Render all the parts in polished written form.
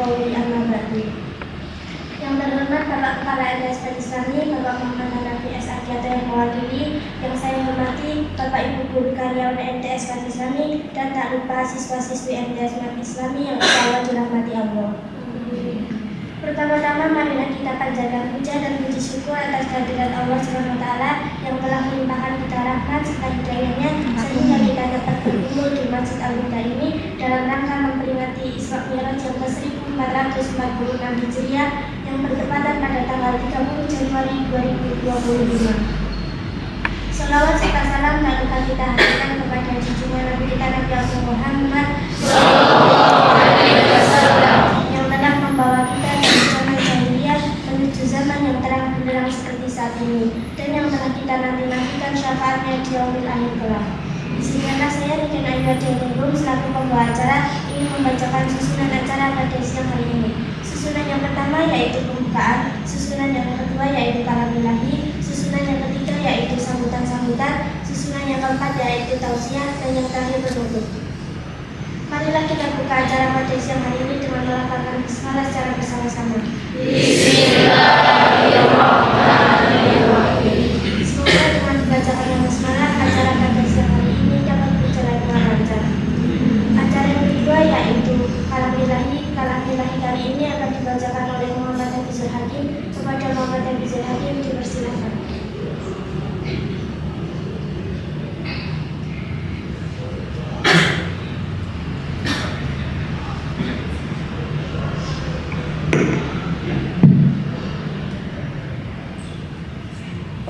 qauli amma ba'du. Yang terhormat Bapak Kepala LDS Islami, Bapak Muhammad Hanafi S.A. yang mewakili, yang saya hormati Bapak Ibu Guru Karyawan LDS Islami, dan tak lupa siswa-siswi LDS Islami yang insyaallah dirahmati Allah. Pertama-tama marilah kita panjatkan puja dan puji syukur atas kehadirat Allah SWT yang telah melimpahkan kita rahmat serta hidayahnya sehingga kita dapat berkumpul di Masjid Al-Huda ini dalam rangka memperingati Isra Mi'raj yang ke-1446 Hijriah yang bertepatan pada tanggal 30 Januari 2025. Salawat serta salam tak lupa kita haturkan kepada junjungan Nabi kita Nabi Muhammad yang telah membawa kita dari zaman jahiliyah menuju zaman yang terang benderang seperti saat ini, dan yang telah kita nanti-nantikan syafaatnya di yaumil akhir kelak. Disinilah saya Riken Ayu Adiningrum selaku pembawa acara ingin membacakan susunan acara pada siang hari ini. Susunan yang pertama yaitu pembukaan, susunan yang kedua yaitu kalam ilahi, susunan yang ketiga yaitu sambutan-sambutan, susunan yang keempat yaitu tausiah, dan yang terakhir penutup. Marilah kita buka acara pada siang hari ini dengan melafalkan bismillah secara bersama-sama. Bismillahirrahmanirrahim. Semoga dengan dibacakannya bismillah acara pada siang hari ini dapat berjalan dengan lancar. Acara yang kedua yaitu kalam ilahi. Kalam ilahi kali ini akan dibacakan oleh Muhammad Hafizul Hakim. Kepada Muhammad Hafizul Hakim dipersilakan.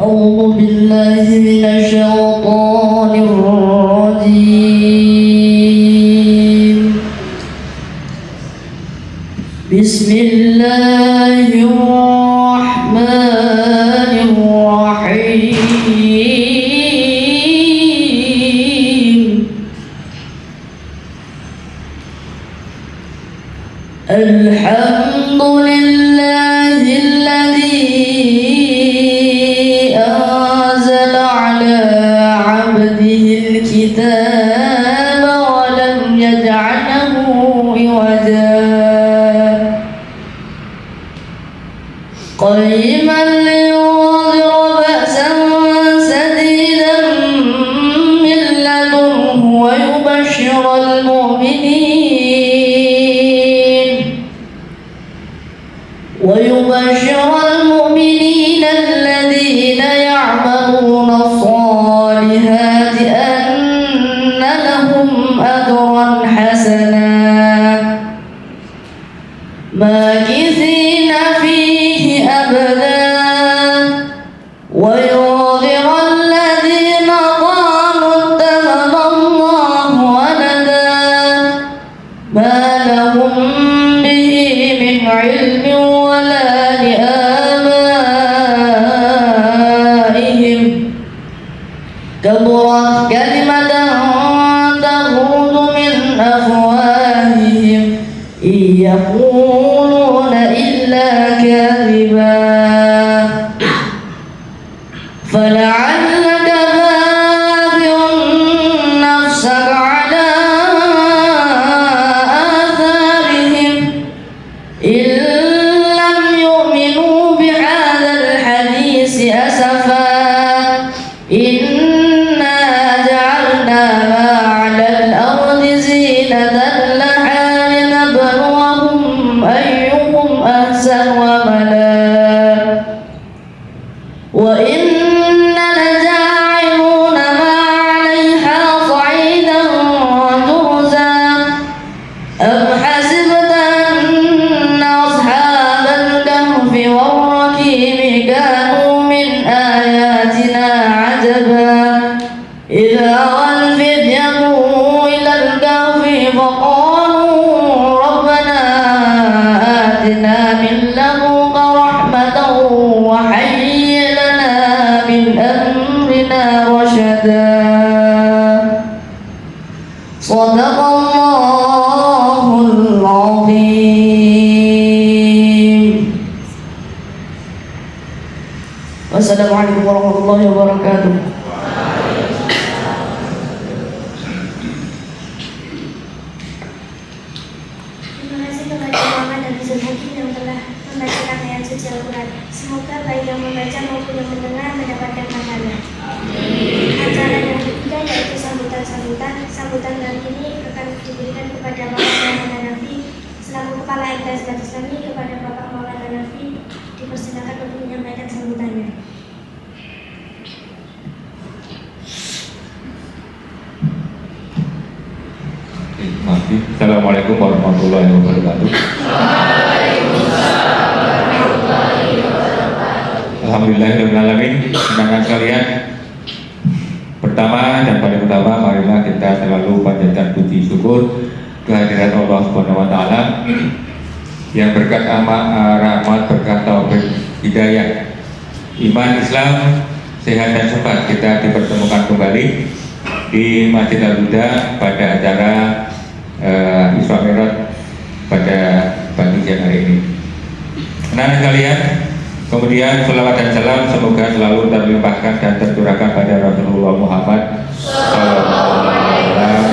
أعوذ بالله من الشيطان الرجيم. بسم الله الرحمن الرحيم. الحمد لله الذي أنزل على عبده الكتاب ولم يجعله عوجا قيما لينذر بأسا شديدا من لدنه ويبشر المؤمنين الذين يعملون الصالحات أن لهم أجرا حسنا ماكثين فيه أبدا وينذر الذين قالوا اتخذ الله ولدا ما لهم به من علم ولا لآبائهم كبرت كلمة تخرج من أفواههم إن يقولون إلا كذبا فلعلك باخع نفسك على آثارهم إن لم يؤمنوا بهذا الحديث أسفا إنا جعلنا ما على الأرض زينة لها لنبلوهم أيهم أحسن عملا وإنا لجاعلون ما عليها صعيدا جرزا أم حسبت أن أصحاب الكهف والرقيم كانوا من آياتنا عجبا إذا أوى الفتية إلى الكهف فقالوا ربنا آتنا من لدنك رحمة وهيئ لنا من أمرنا رشدا صدق الله العظيم. Wassalamualaikum warahmatullahi wabarakatuh. Terima kasih kepada Muhammad Semoga baik yang membaca maupun yang mendengar mendapatkan pahala. Acara yang ketiga yaitu sambutan. Sambutan kali ini akan diberikan kepada Bapak Maulana Nafi selaku Kepala MTS Batu Islami. Kepada Bapak Maulana Nafi dipersilakan untuk menyampaikan sambutannya. Assalamualaikum warahmatullahi wabarakatuh. Alhamdulillahirrahmanirrahim. Senangan sekalian, pertama dan paling utama, marilah kita selalu panjatkan puji syukur kehadirat Allah Subhanahu wa Ta'ala yang berkat rahmat, berkat taufik, hidayah, iman, Islam, sehat dan sempat kita dipertemukan kembali di Masjid Al-Huda pada acara Isra Mi'raj pada pagi siang hari ini. Anak-anak sekalian, kemudian selawat dan salam semoga selalu terlimpahkan dan tercurahkan pada Rasulullah Muhammad SAW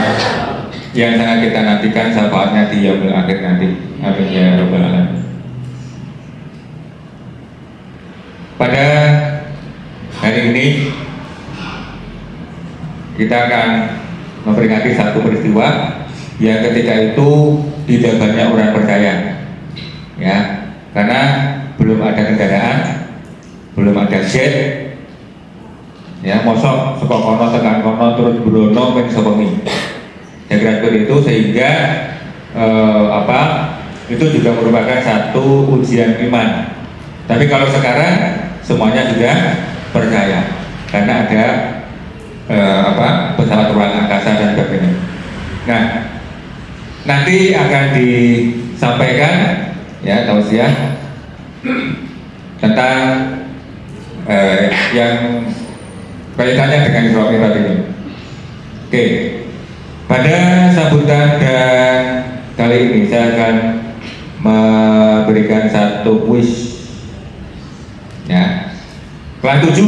yang sangat kita nantikan syafaatnya di yaumil akhir nanti. Amin ya rabbal alamin. Pada hari ini kita akan memperingati satu peristiwa yang ketika itu tidak banyak orang percaya, ya, karena belum ada kendaraan, belum ada jet, ya, mosok saka kono tekan kono terus brono ping sewengi. Kira seperti itu, sehingga itu juga merupakan satu ujian iman. Tapi kalau sekarang semuanya sudah percaya karena ada pesawat ruang angkasa dan sebagainya. Nah, nanti akan disampaikan ya tausiah tentang yang kaitannya dengan Isra Mi'raj ini. Oke, pada sambutan dan kali ini saya akan memberikan satu kuis, ya, kelas 7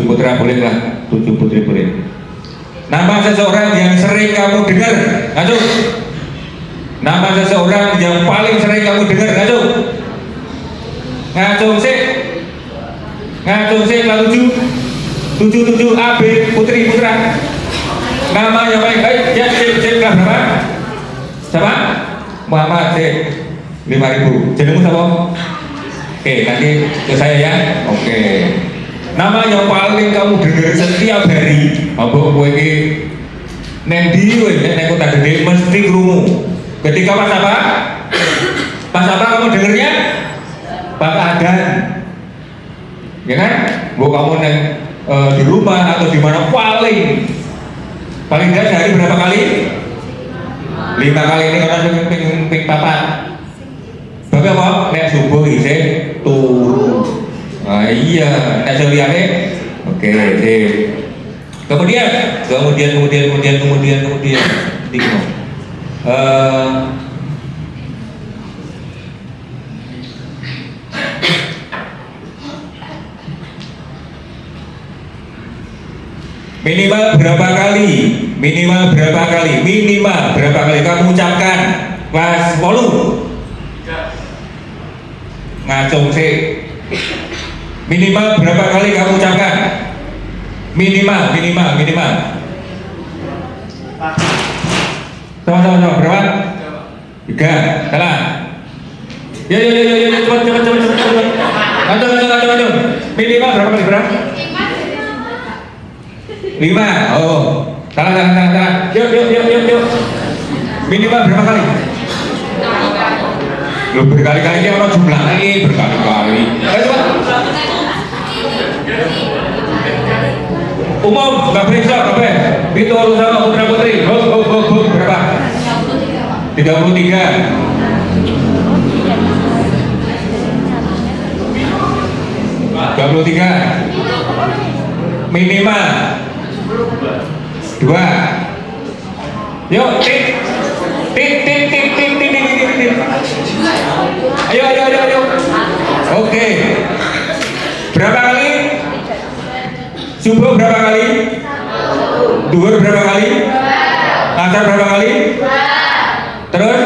putra bolehlah, 7 putri boleh. Nama seseorang yang sering kamu dengar, ngaco. Nama seseorang yang paling sering kamu dengar, ngaco. Ngaco sih kelas 7 A B putri putra. Nama yang paling baik ya kelas berapa? Siapa? Muhammad C 5.000. Jenengmu siapa? Oke, nanti ke saya ya. Oke. Nama yang paling kamu dengar setiap hari, apa kowe iki neng ndi kowe nek Kota Gede mesti krungu. Ketika pas apa? Pas apa kamu dengarnya? Pas adzan. Ya kan? Mbok kamu neng di rumah atau di mana paling tidak sehari berapa kali? 5 kali ini karena ping papat. Bapak apa? Nek subuh isih turu. Ah iya, nek liyane. Oke, sip. Kemudian dikno. Minimal berapa kali kamu ucapkan kelas 8? Ngacung sih. Minimal berapa kali kamu ucapkan? Minimal. Sama berapa? 3. Salah. Ya, cepat. Lanjut. Minimal berapa kali? 5. Oh, salah. Yuk. Minimal berapa kali? Lu berkali-kali ini orang jumlah lagi berkali-kali. Umum nggak periksa apa? Itu harus sama putra putri. Go berapa? 33. Minimal 2. Yuk, tik. Ayo. Oke. Berapa kali? Subuh berapa kali? Duhur berapa kali? Asar berapa kali? Terus?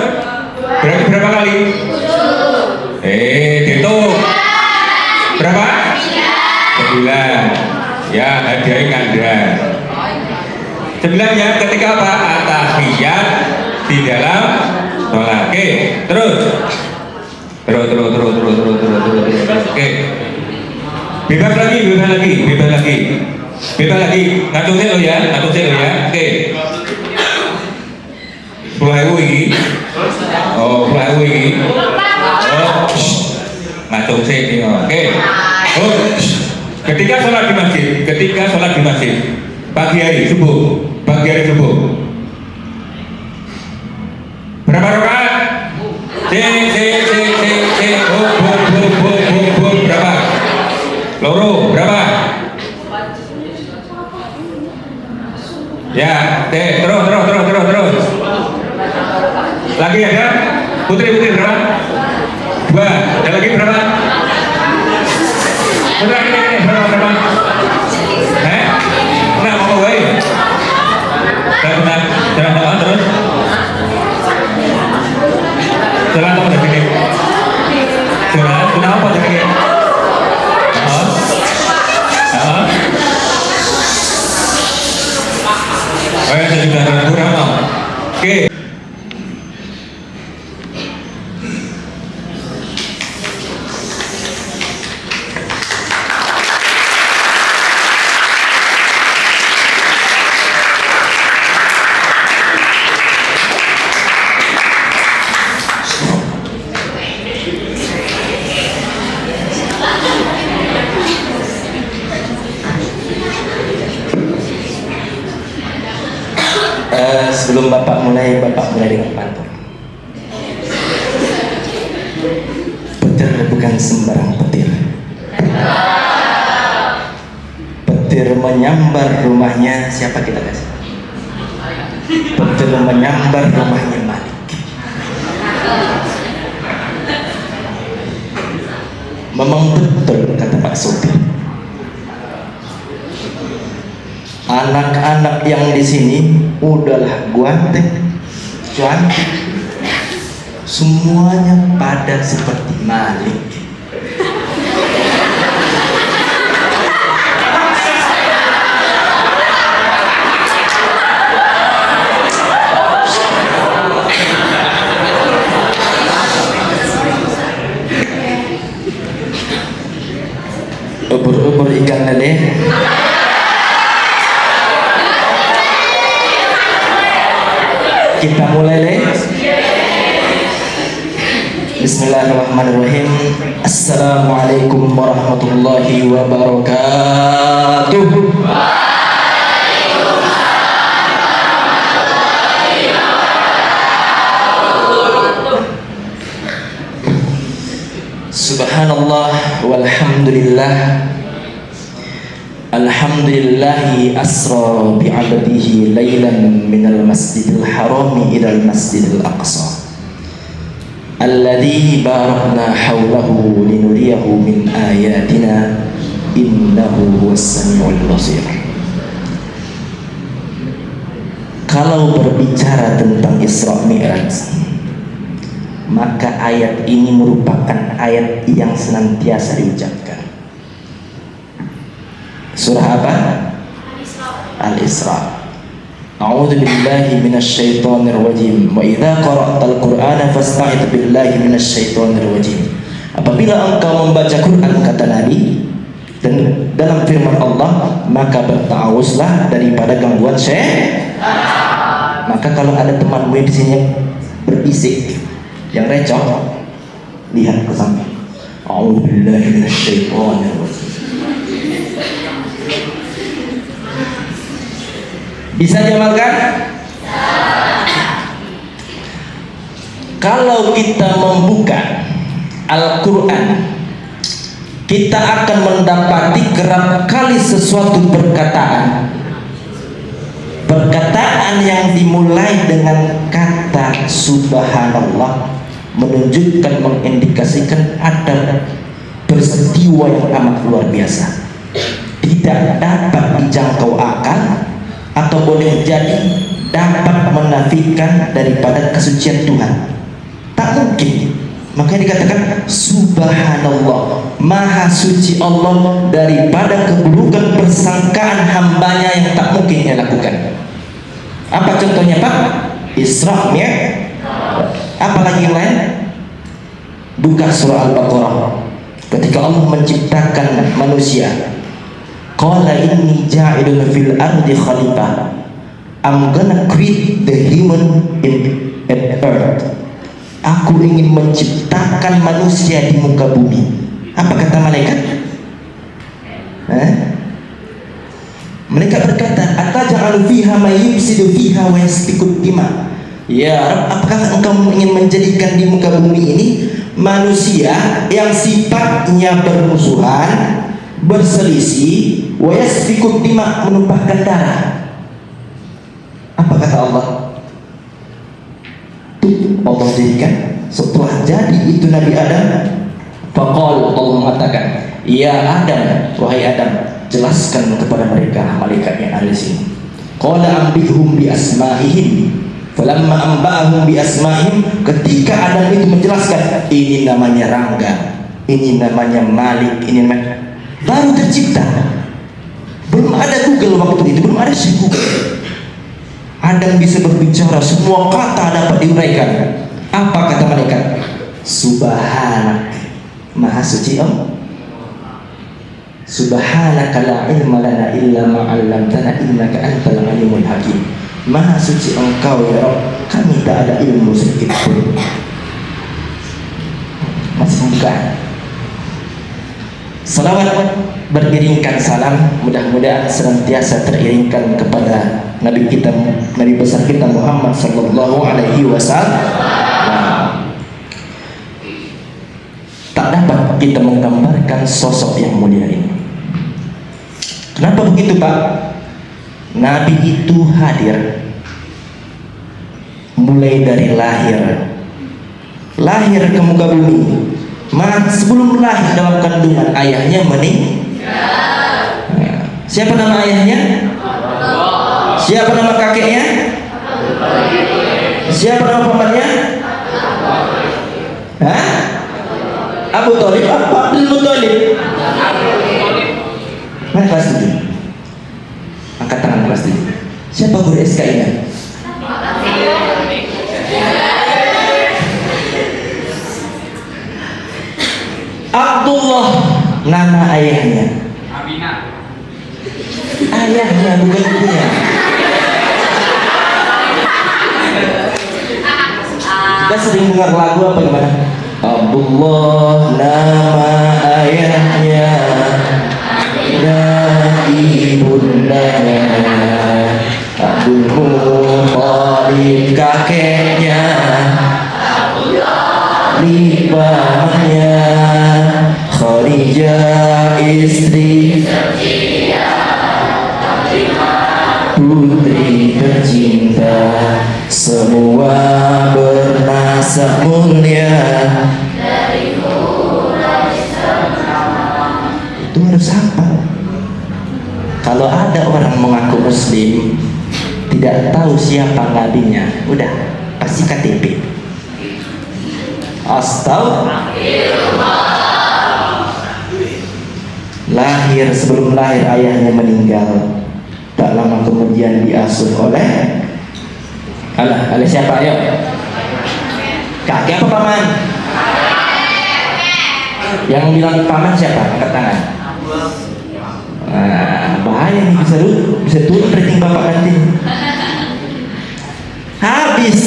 Berarti berapa kali? Dihitung. Berapa? 9. Ya, hadiahnya nganda. 9 ya, ketika apa? At-tahiyat di dalam sholat. Oke, terus. Oke. Bebas lagi. Ngatung sih lo ya. Oke. 10.000 ini. Oh, 10.000 ini. Oh, ngatung sih ini. Oke. Oh, ketika sholat di masjid, pagi hari subuh. Berapa rakaat? Berapa? Loro, berapa? Ya, terus. Lagi ada? Putri berapa? 2. Ada lagi berapa? Putra ini berapa? Nah, mau gue. Benar. Jalan apa terus? Jalan apa dari sini? Jalan, kenapa dari sini? Saya sudah kurang mau. Oke. Sebelum Bapak mulai dengan pantun. Petir bukan sembarang petir. Petir menyambar rumahnya siapa kita kasih? Petir menyambar rumahnya Malik. Memang betul kata Pak Sopir. Anak-anak yang di sini udahlah ganteng, cantik, semuanya pada seperti Malik. Ubur-ubur ikan lele. Kita mulai deh. Bismillahirrahmanirrahim. Assalamualaikum warahmatullahi wabarakatuh. Subhanallah walhamdulillah. Alhamdulillahi asra bi'abdihi laylan minal masjidil harami ilal masjidil aqsa alladhi barakna hawlahu linuriyahu min ayatina innahu huwas sami'ul basir. Kalau berbicara tentang Isra Mi'raj, maka ayat ini merupakan ayat yang senantiasa diucapkan. Surah apa? Al-Isra. A'udzu billahi minasy syaithanir rajim. Wa idza qara'tal Qur'ana fasta'idz billahi minasy syaithanir rajim. Apabila engkau membaca Quran kata Nabi dan dalam firman Allah, maka bertawuslah daripada gangguan syaitan. Maka kalau ada temanmu di sini yang berbisik, yang recoh, lihat ke samping. A'udzu billahi minasy syaithanir rajim. Bisa diamalkan? Kalau kita membuka Al-Quran, kita akan mendapati kerap kali sesuatu perkataan yang dimulai dengan kata subhanallah menunjukkan, mengindikasikan ada peristiwa yang amat luar biasa, tidak dapat dijangkau akal, atau boleh jadi dapat menafikan daripada kesucian Tuhan. Tak mungkin Maka dikatakan subhanallah, maha suci Allah daripada keburukan persangkaan hambanya yang tak mungkin dia lakukan. Apa contohnya Pak? Isra, apalagi yang lain? Buka surah Al-Baqarah. Ketika Allah menciptakan manusia, qala inni ja'ilun fil ardi khalifah, I'm gonna create the human in earth. Aku ingin menciptakan manusia di muka bumi. Apa kata malaikat? Mereka berkata, ataj'alu fiha may yufsidu fiha wa yasfiku dima. Ya Rabb, apakah engkau ingin menjadikan di muka bumi ini manusia yang sifatnya bermusuhan, berselisih, wa yasfiku dima, menumpahkan darah? Apa kata Allah? Allah jadikan setelah jadi itu Nabi Adam, faqala, Allah mengatakan, ya Adam, wahai Adam, jelaskan kepada mereka, malaikat yang ada di sini. Qala ambihum bi asma'ihim, falamma amba'ahum bi asma'ihim, ketika Adam itu menjelaskan, ini namanya Rangga, ini namanya Malik, ini namanya, baru tercipta. Belum ada Google waktu itu, belum ada Google. Adam bisa berbicara, semua kata dapat diuraikan. Apa kata malaikat? Subhanak, maha suci Allah. Subhanaka la ilma lana illa ma 'allamtana innaka antal alimul hakim. Maha suci Engkau ya Rabb, kami tak ada ilmu sedikit pun. Masih bukan. Salawat beriringkan salam, mudah-mudahan senantiasa teriringkan kepada Nabi kita, Nabi besar kita Muhammad sallallahu alaihi wasallam. Tak dapat kita menggambarkan sosok yang mulia ini. Kenapa begitu Pak? Nabi itu hadir mulai dari lahir ke muka bumi. Sebelum lahir dalam kandungan ayahnya meninggal. Siapa nama ayahnya? Siapa nama kakeknya? Siapa nama pamannya? Abu Thalib apa Abdul Muthalib? Mana kelas 7? Angkat tangan kelas 7. Siapa guru SK-nya? Abdullah nama ayahnya. Ayahnya bukan ibunya. Kita sering dengar lagu apa gimana? Abdullah nama ayahnya dan ibundanya, Abdul Muthalib kakeknya, Libahnya, Khadijah istri, putri tercinta, semua bernasab mulia. Itu harus apa? Kalau ada orang mengaku muslim tidak tahu siapa nabinya, udah pasti KTP. Astagfirullah. Lahir, sebelum lahir ayahnya meninggal. Tak lama kemudian diasuh oleh siapa? Ayo, kakek apa paman? Yang bilang paman siapa? Angkat tangan. Bahaya nih, bisa turun rating bapak nanti. Habis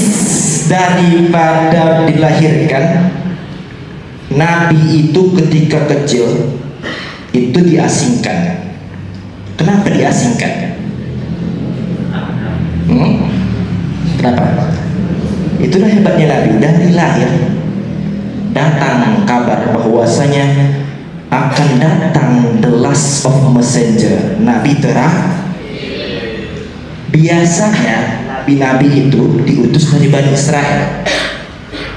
daripada dilahirkan, Nabi itu ketika kecil itu diasingkan. Kenapa diasingkan? Kenapa? Itulah hebatnya Nabi. Dari lahir datang kabar bahwasanya akan datang the last of messenger, Nabi terakhir. Biasanya Nabi itu diutus dari Bani Israel.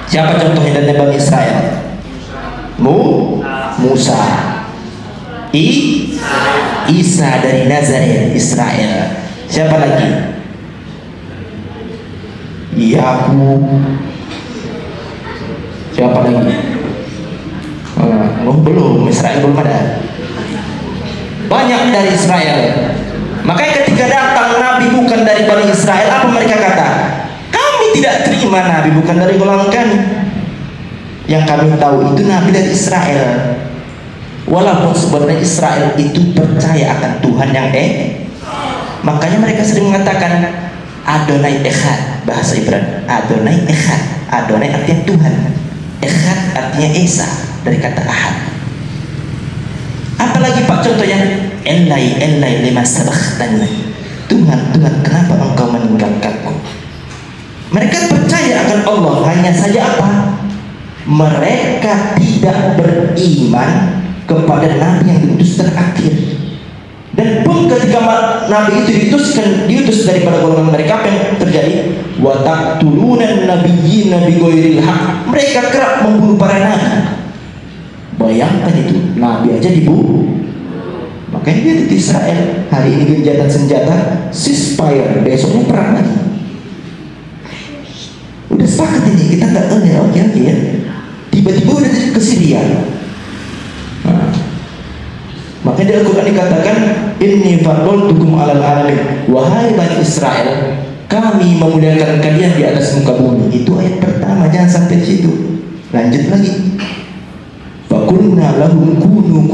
Siapa contohnya dari Bani Israel? Musa. Isa dari Nazaret, Israel. Siapa lagi? Yakub. Siapa lagi? Belum, Israel belum ada. Banyak dari Israel. Makanya ketika datang Nabi bukan dari Bani Israel, apa mereka kata? Kami tidak terima Nabi bukan dari golongan kami. Yang kami tahu itu Nabi dari Israel. Walaupun sebenarnya Israel itu percaya akan Tuhan yang makanya mereka sering mengatakan Adonai Echad, bahasa Ibrani. Adonai Echad. Adonai artinya Tuhan. Echad artinya Esa, dari kata Ahad. Apalagi Pak contohnya, Elai lima sabakhtani. Tuhan, kenapa engkau meninggalkanku? Mereka percaya akan Allah, hanya saja apa? Mereka tidak beriman kepada Nabi yang diutus terakhir. Dan pun ketika Nabi itu diutus daripada golongan mereka, apa yang terjadi? Wa taqtuluna nabiyyin bighairil haq. Mereka kerap memburu para nabi. Bayangkan itu, Nabi aja dibunuh. Makanya dia di Israel, hari ini gencatan senjata, ceasefire, besoknya perang lagi. Udah sepakat ini, kita nggak tahu ya, oke ya. Tiba-tiba udah ke Syria. Nah, makanya di Al-Quran dikatakan, Inni faddaltukum alal alamin. Wahai Bani Israel, kami memuliakan kalian di atas muka bumi. Itu ayat pertama, jangan sampai situ. Lanjut lagi. Fakulna lahum kunu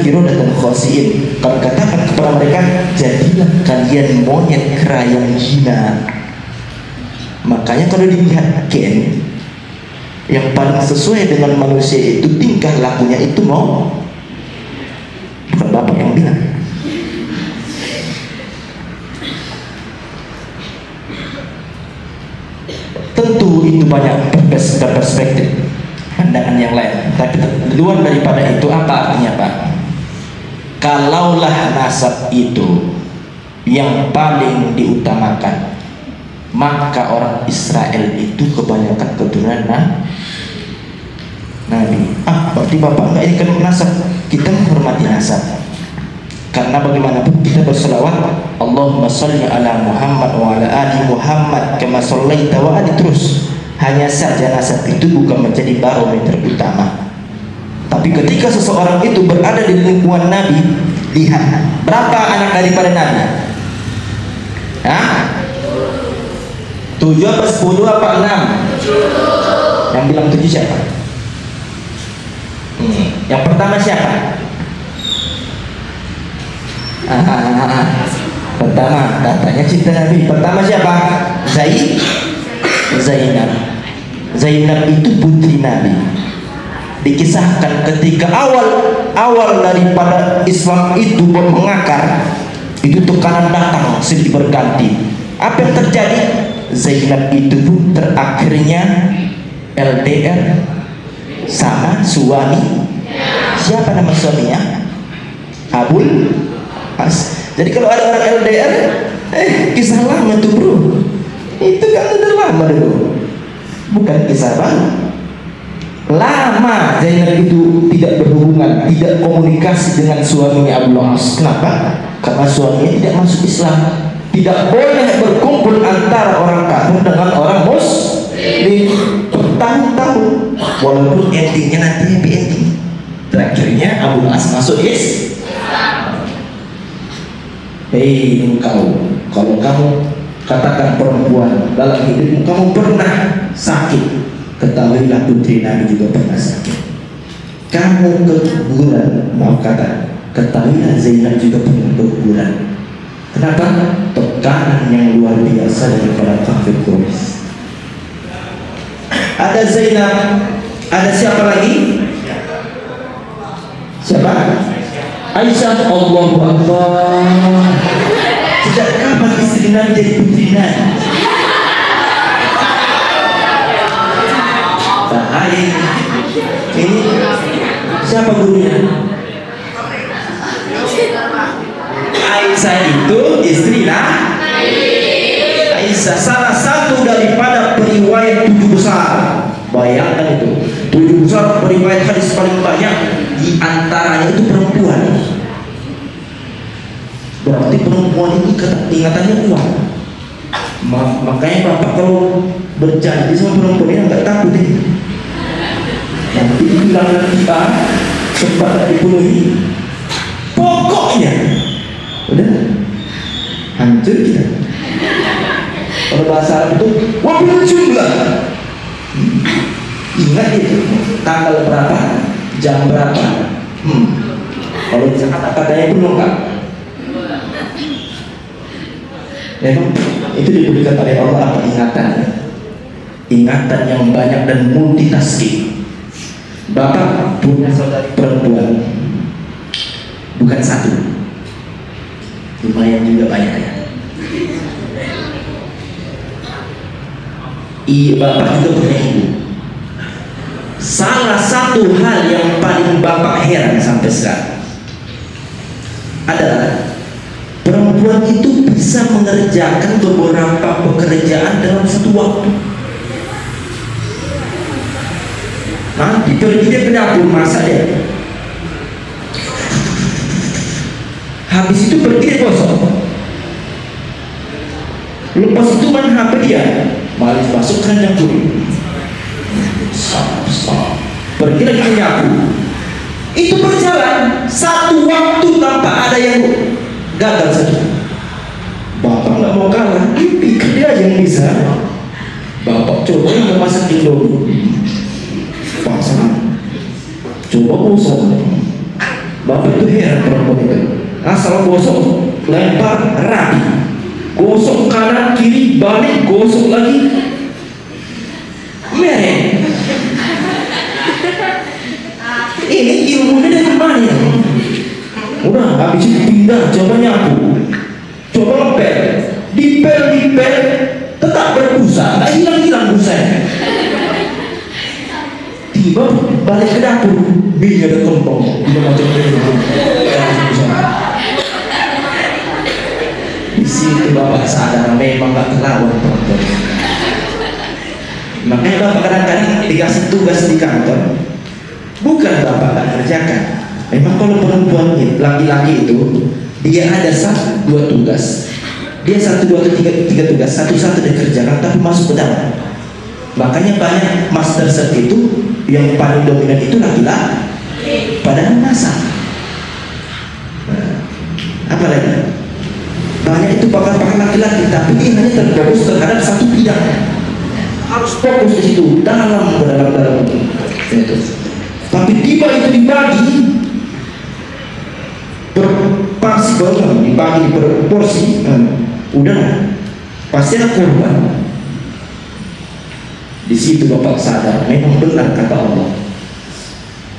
qiradatan khasiin. Kami katakan kepada mereka, jadilah kalian monyet kera yang hina. Makanya kalau dilihat Ken, yang paling sesuai dengan manusia itu tingkah lakunya itu mau, bukan bapak yang bilang. Tentu itu banyak perspektif, pandangan yang lain. Tapi luar daripada itu, apa artinya Pak? Kalaulah nasab itu yang paling diutamakan, maka orang Israel itu kebanyakan keturunan Nabi. Berarti Bapak enggak ini kan nasab. Kita menghormati nasab. Karena bagaimanapun kita berselawat, Allahumma sholli ala Muhammad wa ala ali Muhammad kama shallaita wa ali terus. Hanya saja nasab itu bukan menjadi barometer utama. Tapi ketika seseorang itu berada di lingkungan Nabi, lihat berapa anak daripada Nabi? 7 apa 10 apa 6? Yang bilang 7 siapa? Yang pertama siapa? Pertama, katanya cinta Nabi. Pertama siapa? Zainab. Zainab itu putri Nabi. Dikisahkan ketika awal daripada Islam itu mengakar, itu tekanan datang silih berganti. Apa yang terjadi? Zainab itu pun terakhirnya LDR sama suami. Siapa nama suaminya? Abul As. Jadi kalau ada orang LDR, kisah lama tuh bro. Itu kan udah lama dulu, bukan kisah baru. Lama Zainab itu tidak berhubungan, tidak komunikasi dengan suaminya Abul As. Kenapa? Karena suaminya tidak masuk Islam. Tidak boleh berkumpul antara orang kafir dengan orang muslim bertahun-tahun. Walaupun endingnya nanti happy ending. Terakhirnya Abul As masuk Islam. Hei engkau, kalau kamu katakan perempuan dalam hidupmu kamu pernah sakit, ketahuilah putri Nabi juga pernah sakit. Kamu keguguran, maaf kata, ketahuilah Zainab juga pernah keguguran. Kenapa? Tekanan yang luar biasa daripada kafir Quraisy. Ada Zainab, ada siapa lagi? Siapa? Aisyah. Allahu Akbar. Sejak kapan istri Nabi jadi putri Nabi? Bahaya. Ini siapa gurunya? Aisyah itu istri Nabi. Aisyah salah satu daripada periwayat 7 besar. Bayangkan itu, 7 besar periwayat hadis paling banyak, di antaranya itu perempuan. Berarti perempuan ini ingatannya kuat. Makanya bapak kalau berjanji sama perempuan ini nggak takut deh. undangan kita sempat dipenuhi, pokoknya udah hancur kita. Kalau bahasa Arab itu wabil jumlah. Ingat itu tanggal berapa, jam berapa. Kalau bisa kata-katanya pun lengkap. Memang itu diberikan oleh Allah apa ingatan? Ingatan yang banyak dan multitasking. Bapak punya saudari perempuan, bukan satu, lumayan juga banyak ya. Bapak juga punya ibu. Salah satu hal yang paling bapak heran sampai sekarang adalah perempuan itu bisa mengerjakan beberapa pekerjaan dalam satu waktu. Nanti pergi dia ke dapur masak dia, habis itu pergi dia gosok, lepas itu main HP dia, balik masuk keranjang kuning, pergi lagi menyapu. Itu berjalan satu waktu tanpa ada yang gagal satu. Bapak nggak mau kalah, pikir dia yang bisa. Bapak coba yang memasak Indomie, pasang, coba gosok. Bapak itu heran perempuan itu, asal gosok lempar rapi, gosok kanan kiri balik gosok lagi, mereng. Ini ilmunya dari mana ya? Udah habis itu pindah, coba nyapu, coba ngepel, dipel, tetap berbusa, nggak hilang busanya. Tiba balik ke dapur, minyak ada kempong, udah macam ini. Di situ bapak sadar memang nggak kelawan perempuan. Makanya bapak kadang-kadang dikasih tugas di kantor, bukan bapak nggak kerjakan. Memang kalau perempuan laki-laki itu dia ada 1, 2 tugas, dia 1, 2, 3 tugas, satu-satu dia kerjakan tapi masuk ke dalam. Makanya banyak master chef itu yang paling dominan itu laki-laki, padahal masak. Apalagi banyak itu pakar-pakar laki-laki, tapi dia hanya terfokus terhadap satu bidang, harus fokus di situ dalam itu. Tapi tiba itu dibagi berporsi banget, dibagi berporsi, udah pasti ada korban. Di situ bapak sadar memang benar kata Allah,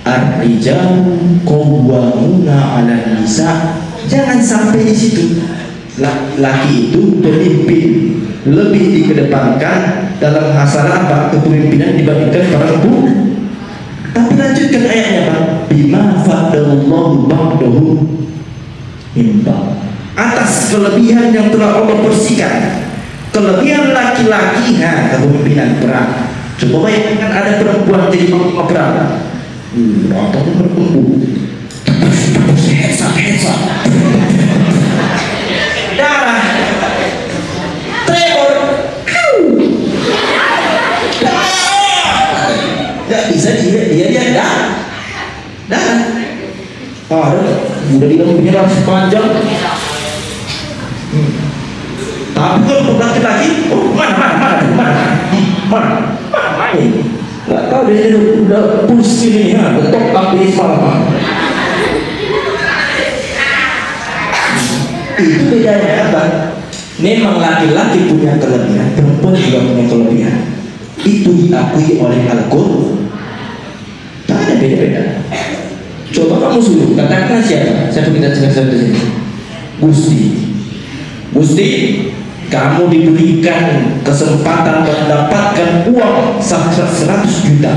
ar-rijalu qawwamuna 'alan nisa. Jangan sampai di situ laki itu pemimpin, lebih dikedepankan dalam masalah apa kepemimpinan dibandingkan perempuan. Tapi lanjutkan ayatnya Pak, bima fadallahu ba'dahu mimba, atas kelebihan yang telah Allah bersihkan. Kelebihan laki-laki, kepemimpinan perang. Coba bayangkan ada perempuan jadi panglima perang, atau berkumpul, headshot, darah, tremor, nggak bisa dia darah. Udah bilang punya darah sepanjang. Tapi kalau laki-laki, mana nggak tahu dia udah pusing ini, betok tapi semalam. Itu bedanya apa? Memang laki-laki punya kelebihan, perempuan juga punya kelebihan. Itu diakui oleh Al-Quran. Tak ada beda-beda. Coba kamu suruh, katakan siapa kita sekarang di sini? Gusti, kamu diberikan kesempatan mendapatkan uang 100 juta.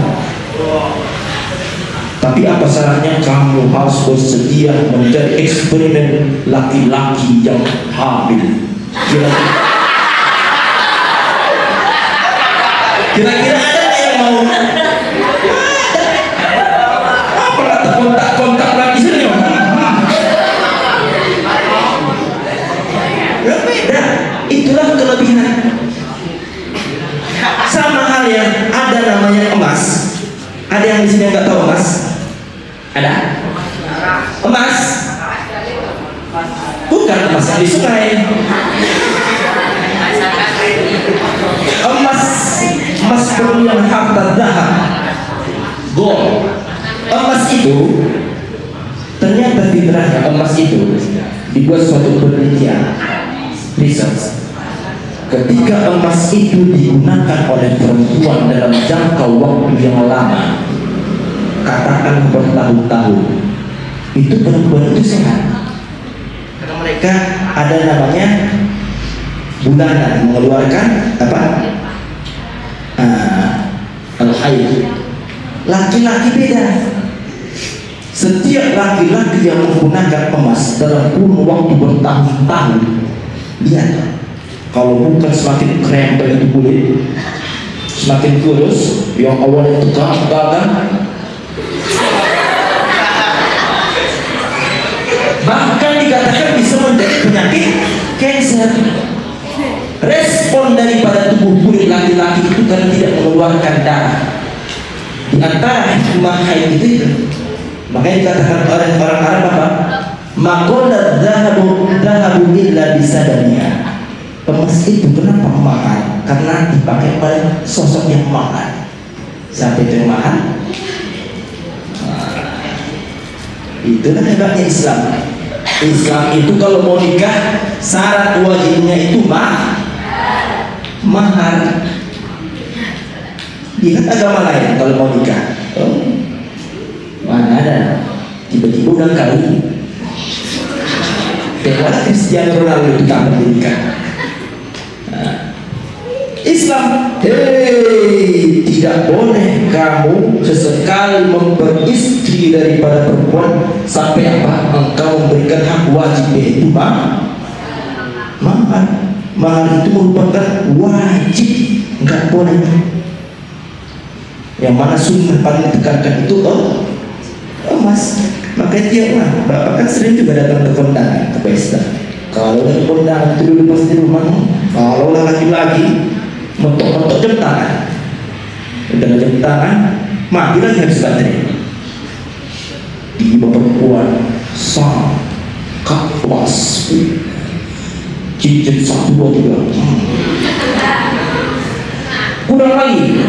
Tapi apa syaratnya? Kamu harus bersedia menjadi eksperimen laki-laki yang hamil. Kira-kira ada yang mau? Apa kata kontak lagi sini? Beda. Itulah kelebihan. Sama hal yang ada namanya emas. Ada yang di sini yang nggak tahu emas? Ada? Emas? Bukan emas yang di sungai. Emas berlian harta dahab, gold. Emas itu ternyata fitrahnya emas itu dibuat suatu penelitian research. Ketika emas itu digunakan oleh perempuan dalam jangka waktu yang lama, katakan bertahun-tahun, itu perempuan itu sehat. Karena mereka ada namanya bulanan mengeluarkan apa? Al-haid. Laki-laki beda. Setiap laki-laki yang menggunakan emas dalam kurun waktu bertahun-tahun, lihat, kalau bukan semakin krempel itu kulit, semakin kurus, yang awalnya itu gagal, bahkan dikatakan bisa menjadi penyakit kanker. Respon daripada tubuh kulit laki-laki itu karena tidak mengeluarkan darah. Di antara hikmah haid itu, makanya dikatakan oleh orang Arab apa? Maqala dhahabu illa bisadaniha. Emas itu kenapa mahal? Karena dipakai oleh sosok yang mahal. Siapa itu yang mahal? Itulah hebatnya Islam. Islam itu kalau mau nikah syarat wajibnya itu mahar. Lihat agama lain kalau mau nikah, mana ada tiba-tiba udah kawin. Kayak Cristiano Ronaldo itu tak menikah. Islam, tidak boleh kamu sesekali memperistri daripada perempuan sampai apa? Engkau memberikan hak wajib, yaitu mahar. Mahar itu merupakan wajib, enggak boleh. Yang mana sunnah paling ditekankan itu emas. Makanya tiap bapak kan sering juga datang ke kondangan, ke pesta. Kalau lagi kondangan itu dulu pas di rumah. Kalau lagi-lagi mentok-mentok jam tangan, udah jam tangan mati lagi habis baterai. Di perempuan sang kapas cincin 1, 2, 3 kurang lagi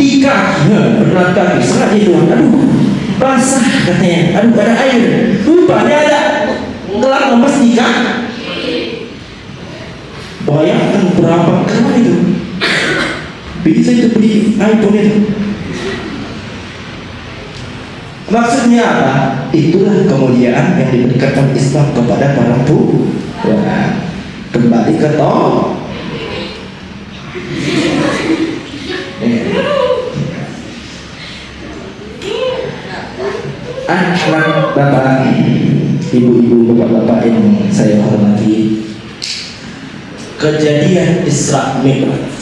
di kaki berat kaki sengaja doang, aduh basah katanya, aduh ada air, rupanya ada gelang emas nikah. Bayangkan berapa kali itu bisa itu beli iPhone itu. Maksudnya apa? Itulah kemuliaan yang diberikan oleh Islam kepada para perempuan. Kembali ke anak bapak, ibu-ibu, bapak-bapak yang saya hormati, kejadian Isra Mi'raj.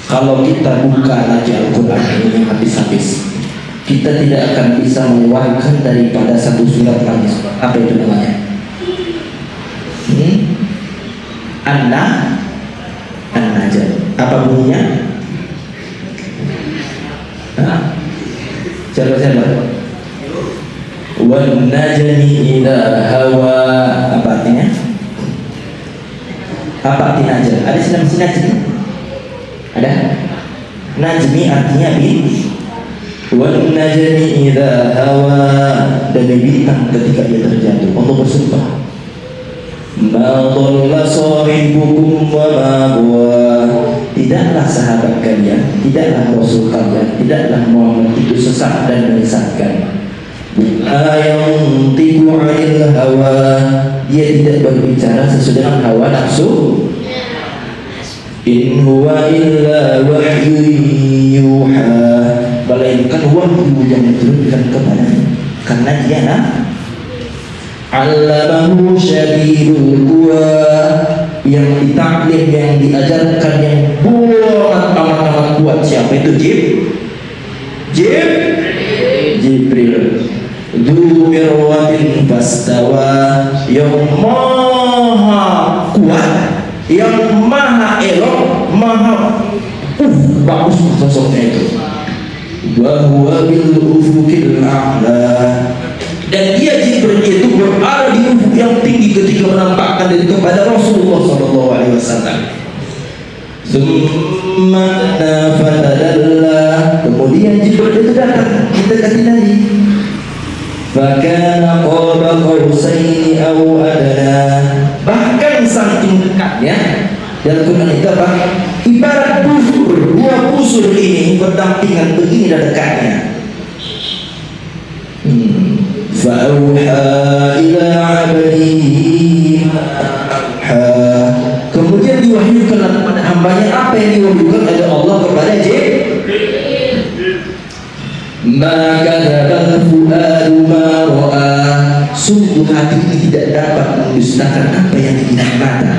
Kalau kita buka lagi Al-Quran ini habis-habis, kita tidak akan bisa melewatkan daripada satu surat lagi. Apa itu namanya? An-Najm. Apa bunyinya? Coba. Wan najmi idza hawa. Apa artinya? Apa arti najm? Ada silam najmi? Ada? Najmi artinya wan najmi idza hawa, demi bintang ketika dia terjatuh. Allah bersumpah, ma dhalla sahibukum wa ma huwa. Tidaklah sahabat kalian, tidaklah Rasul kalian, tidaklah Muhammad itu sesat dan menyesatkan. La yantiqu 'anil hawa, dia tidak berbicara sesuai dengan hawa nafsu. In huwa illa wahyu yuha, melainkan wahyu yang diturunkan kepadanya, karena dia Allamahu syadidul quwa, yang ditaklim, yang diajarkan, yang amat kuat. Siapa itu? Jibril. Dzu mirwatin fastawa, yang maha kuat, yang maha elok, maha bagus sosoknya itu. wa huwa bil ufuqil a'la. Dan dia Jibril itu berada di ufuk yang tinggi ketika menampakkan diri kepada Rasulullah sallallahu alaihi wasallam. Tsumma fatadalla, kemudian Jibril itu datang mendekati Nabi. Fakana qaba qausaini aw adna, bahkan saking dekatnya. Dan Quran itu apa? Ibarat busur, dua busur ini berdampingan begini dan dekatnya. Fa'auha ila 'abdihi kemudian diwahyukan kepada hambanya apa yang diwahyukan oleh Allah kepada Jibril. Maka dzabal fuadu ma ra'a, sungguh hati ini tidak dapat mendustakan apa yang dilihat mata.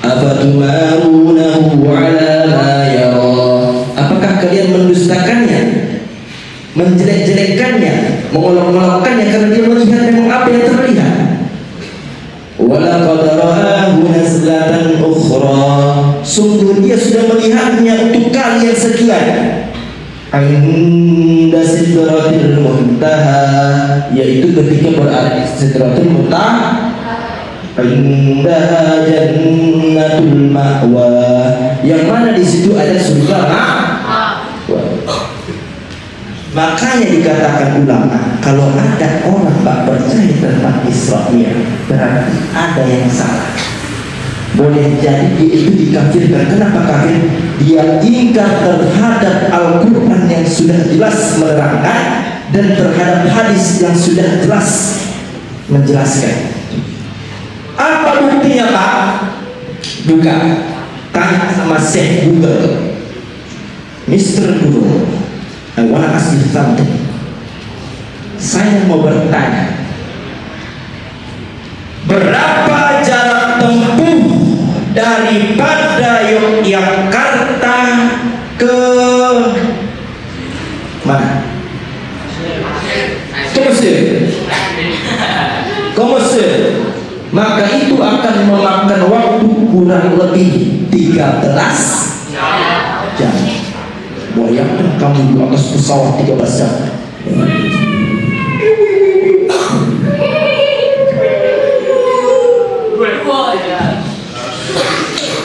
Afatumarunahu 'ala ma yara, apakah kalian mendustakannya, menjelek-jelekkannya, mengolok-olokkannya karena dia melihat memang apa yang terlihat. Walaqad ra'ahu nazlatan ukhra, sungguh dia sudah melihatnya untuk kali yang sekian. 'Inda sidratil muntaha, yaitu ketika berada di sidratul muntaha. 'Indaha jannatul ma'wa, yang mana di situ ada surga ma'wa. Makanya dikatakan ulama, kalau ada orang tak percaya tentang Israel, berarti ada yang salah. Boleh jadi dia itu dikafirkan. Kenapa kafir? Dia ingkar terhadap Al-Quran yang sudah jelas menerangkan dan terhadap hadis yang sudah jelas menjelaskan. Apa buktinya Pak? Buka, tanya sama Syekh Google, Mr. Google, I wanna ask you something. Saya mau bertanya, berapa jarak tempuh daripada Yogyakarta ke mana? Ke Mesir. Ke Mesir. Maka itu akan memakan waktu kurang lebih 13 jam. Bayangkan kamu di atas pesawat 13 jam.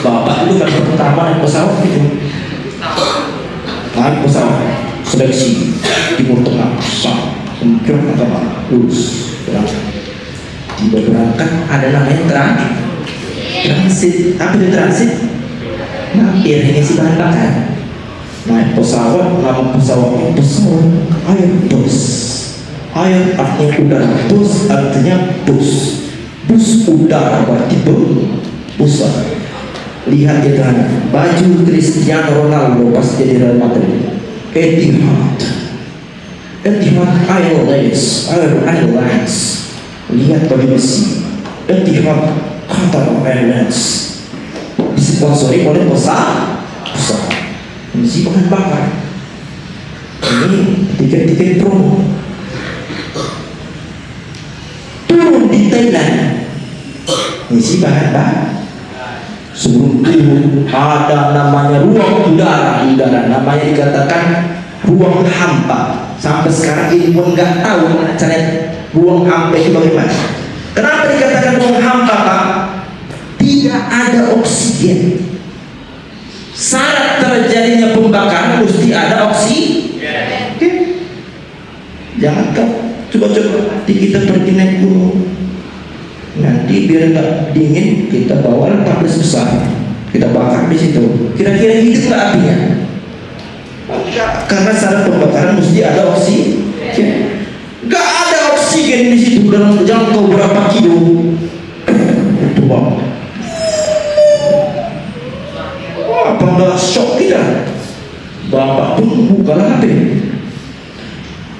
Bapak itu kan pertama naik pesawat gitu. Naik pesawat seleksi Timur Tengah, kemudian lulus berangkat. Tiba berangkat ada namanya transit. Apa itu transit? Mampir ini si bahan bakar. Naik pesawat, nama pesawat Airbus. Air artinya udara, bus artinya bus. Bus udara berarti bus. Lihat dia kan, baju Cristiano Ronaldo pas jadi Real Madrid. Etihad Airlines. Lihat baju Messi. Etihad Qatar Airlines. Disponsori oleh pesawat. Mesti bahan bakar. Ini tiket promo. Turun di Thailand, mesti bahan bakar. Sebelum turun ada namanya ruang udara, namanya dikatakan ruang hampa. Sampai sekarang ilmuwan nggak tahu cara ruang hampa itu bagaimana. Kenapa dikatakan ruang hampa Pak? Tidak ada oksigen. Syarat terjadinya pembakaran mesti ada oksigen. Jangan kau coba-coba kita pergi naik gunung. Nanti biar nggak dingin kita bawa 14 besar, kita bakar di situ. Kira-kira hidup nggak apinya? Karena syarat pembakaran mesti ada oksigen. Nggak ada oksigen di situ dalam jangkau berapa kilo. Itu Bang. Apa nggak shock kita? Bapak pun buka HP.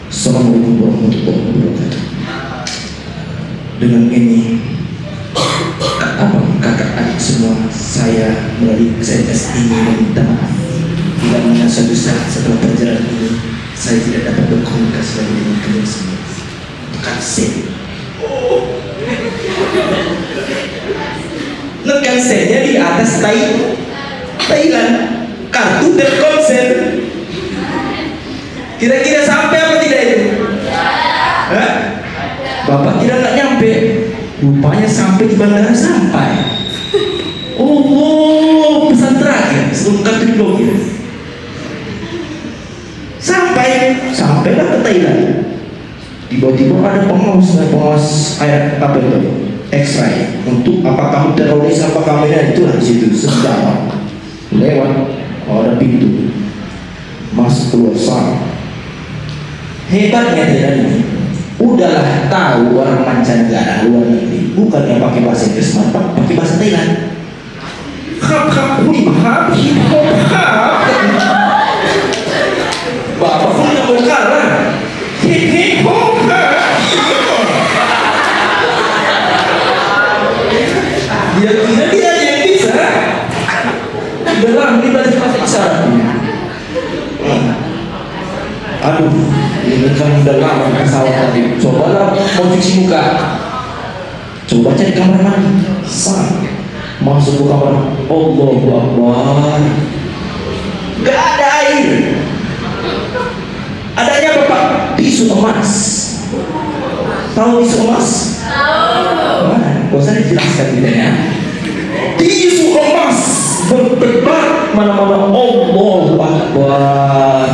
Assalamualaikum warahmatullahi wabarakatuh. Dengan ini kakak adik semua, saya melalui SMS ini meminta maaf bila mana suatu saat setelah perjalanan ini saya tidak dapat berkomunikasi lagi dengan kalian semua. Kasih ngekanselnya di atas Thailand, kartu Telkomsel. Kira-kira sampai apa tidak itu? Hah? Bapak kira nggak nyampe, rupanya sampai di bandara sampai. Oh, pesan terakhir sebelum kartu diblokir. Sampailah ke Thailand. Tiba-tiba ada pengawas air apa itu? X-ray untuk apa kamu teroris apa kamu ini, itulah di situ senjata lewat, ada pintu masuk keluar sana. Hebatnya tidak ini, udahlah tahu orang mancanegara luar negeri bukan yang pakai bahasa Inggris, pakai bahasa Thailand. Bapak pun nggak mau kalah. Dia kira dia aja yang bisa. Dalam belajar bahasa isyarat. Aduh, ini kan udah lama pesawat tadi. Cobalah mau cuci muka. Coba cari kamar mandi. Masuk ke kamar. Allahu Akbar. Gak ada air. Adanya Bapak tisu emas. Tahu tisu emas? Tahu. Gak usah dijelaskan gitu ya. Tisu emas berdebar mana-mana. Allahu Akbar.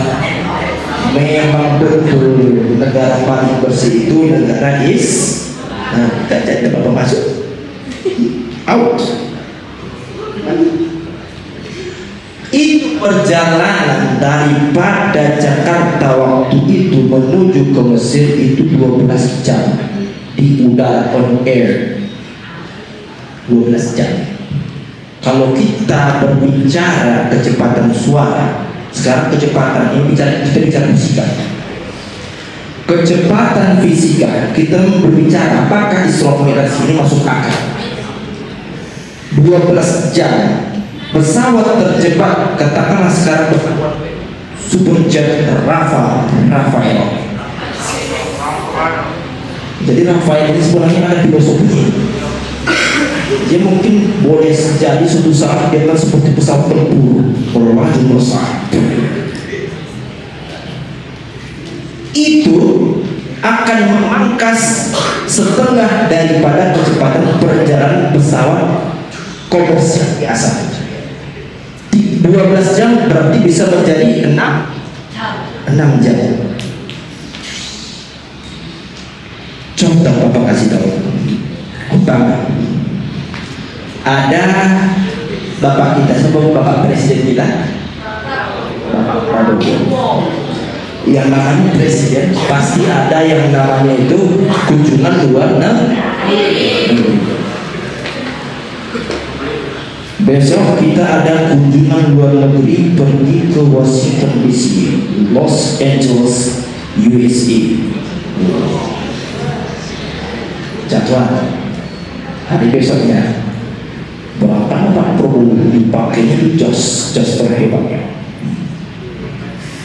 Memang betul negara paling bersih itu negara Nah, tidak Bapak masuk. Out. Itu perjalanan daripada Jakarta waktu itu menuju ke Mesir itu 12 jam di udara on air. 12 jam. Kalau kita berbicara kecepatan suara, sekarang kecepatan ini kita bicara fisika. Kecepatan fisika kita berbicara apakah Isra Mi'raj ini masuk akal. 12 jam pesawat terjebak, katakanlah sekarang pesawat superjet Rafael. Jadi Rafael ini sebenarnya ada filosofinya. Dia mungkin boleh jadi suatu saat dia akan seperti pesawat tempur berlaju melesat. Itu akan memangkas setengah daripada kecepatan perjalanan pesawat komersial biasa. 12 jam berarti bisa menjadi 6 jam. Contoh Bapak kasih tahu. Umpama ada Bapak kita, sebelum Bapak Presiden kita, Bapak Prabowo. Yang namanya presiden pasti ada yang namanya itu kunjungan luar negeri. Besok kita ada kunjungan luar negeri pergi ke Washington DC, Los Angeles, USA. Jadwal hari besoknya berapa Pak Prabowo dipakainya itu jas terhebatnya.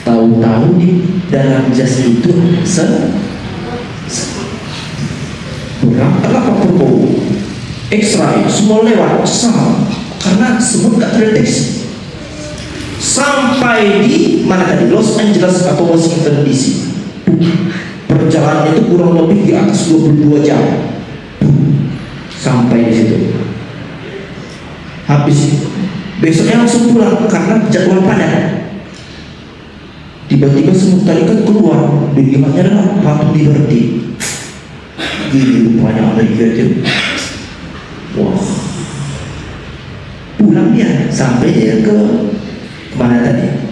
Tahu-tahu di dalam jas itu berangkatlah Pak Prabowo, X-ray semua lewat karena semua nggak terdeteksi. Sampai di mana tadi, Los Angeles atau Washington DC. Perjalanan itu kurang lebih di atas 22 jam. Sampai di situ. Habis itu besoknya langsung pulang karena jadwal padat. Tiba-tiba semut tadi kan keluar, dilihatnya adalah patung Liberty. Gini rupanya Amerika itu. Wah. Pulang dia sampai dia ke mana tadi?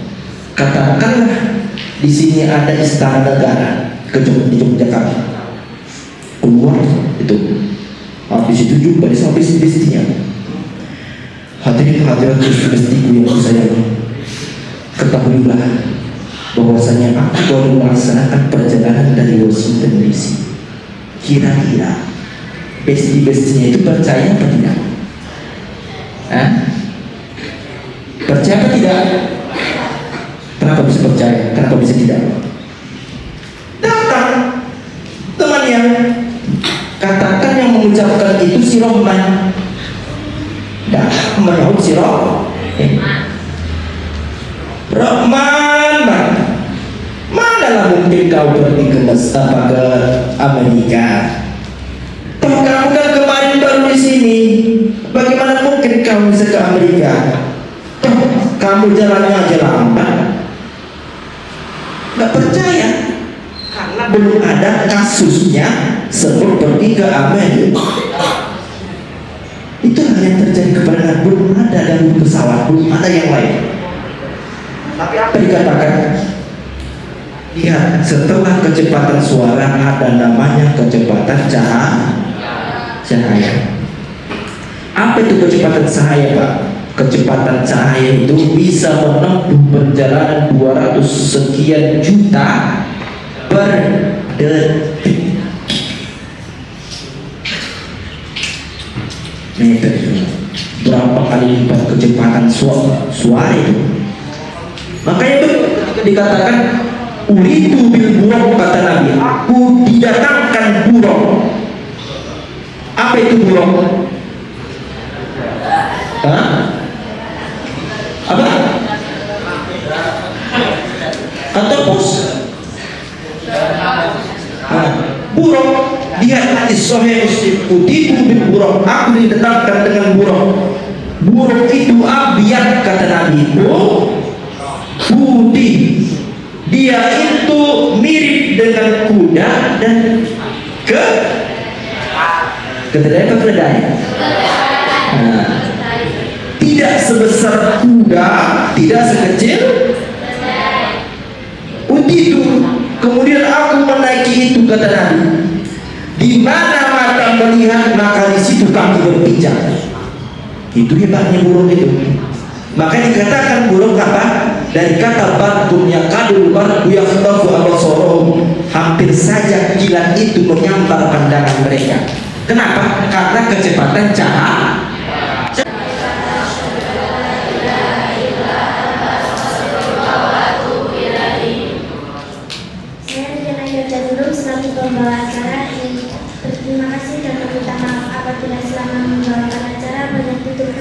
Katakanlah di sini ada istana negara di Yogyakarta. Keluar itu. Habis itu jumpa dia sama istri-istrinya. Hadirin hadirat istriku yang sayang, ketahuilah bahwasanya aku baru melaksanakan perjalanan dari Washington DC. Kira-kira besti-bestinya itu percaya atau tidak? Percaya atau tidak? Kenapa bisa percaya? Kenapa bisa tidak? Datang temannya, katakan yang mengucapkan itu si Rohman. Datang menyaut si Rohman, mana mungkin kau pergi ke ke Amerika? Toh kamu kan kemarin baru di sini. Bagaimana mungkin kamu bisa ke Amerika? Toh kamu jalannya aja lambat. Nggak percaya karena belum ada kasusnya sebelum pergi ke Amerika. Itulah yang terjadi kepada Nabi. Belum ada dari pesawat, belum ada yang lain. Tapi apa dikatakan? Lihat, setelah kecepatan suara ada namanya kecepatan cahaya. Apa itu kecepatan cahaya, Pak? Kecepatan cahaya itu bisa menempuh perjalanan 200 sekian juta per detik. Meter itu berapa kali lipat kecepatan suara itu? Makanya itu dikatakan uridu bil buruk, kata Nabi, aku didatangkan buruk. Apa itu buruk? Hah? Apa? Kantor pos? Buruk. Lihat hadis Sahih Muslim, uridu bil buruk, aku didatangkan dengan buruk. Buruk itu abyad, kata Nabi, putih. Dia itu mirip dengan kuda dan keledai apa keledai? Tidak sebesar kuda, tidak sekecil itu. Kemudian aku menaiki itu, kata Nabi. Di mana mata melihat, maka di situ kaki berpijak. Itu hebatnya burung itu. Makanya dikatakan burung apa? Dari kata barkun yang kadul barku yang tahu abasorohum, hampir saja kilat itu menyambar pandangan mereka. Kenapa? Karena kecepatan cahaya. Pembawa acara ini berterima kasih dan meminta maaf apabila selama membawakan acara banyak tutur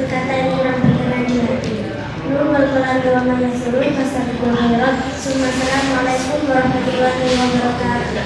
kata yang kurang berkenan di hati. Nur wal Quran wa ma yasrun. Wassalamualaikum warahmatullahi wabarakatuh.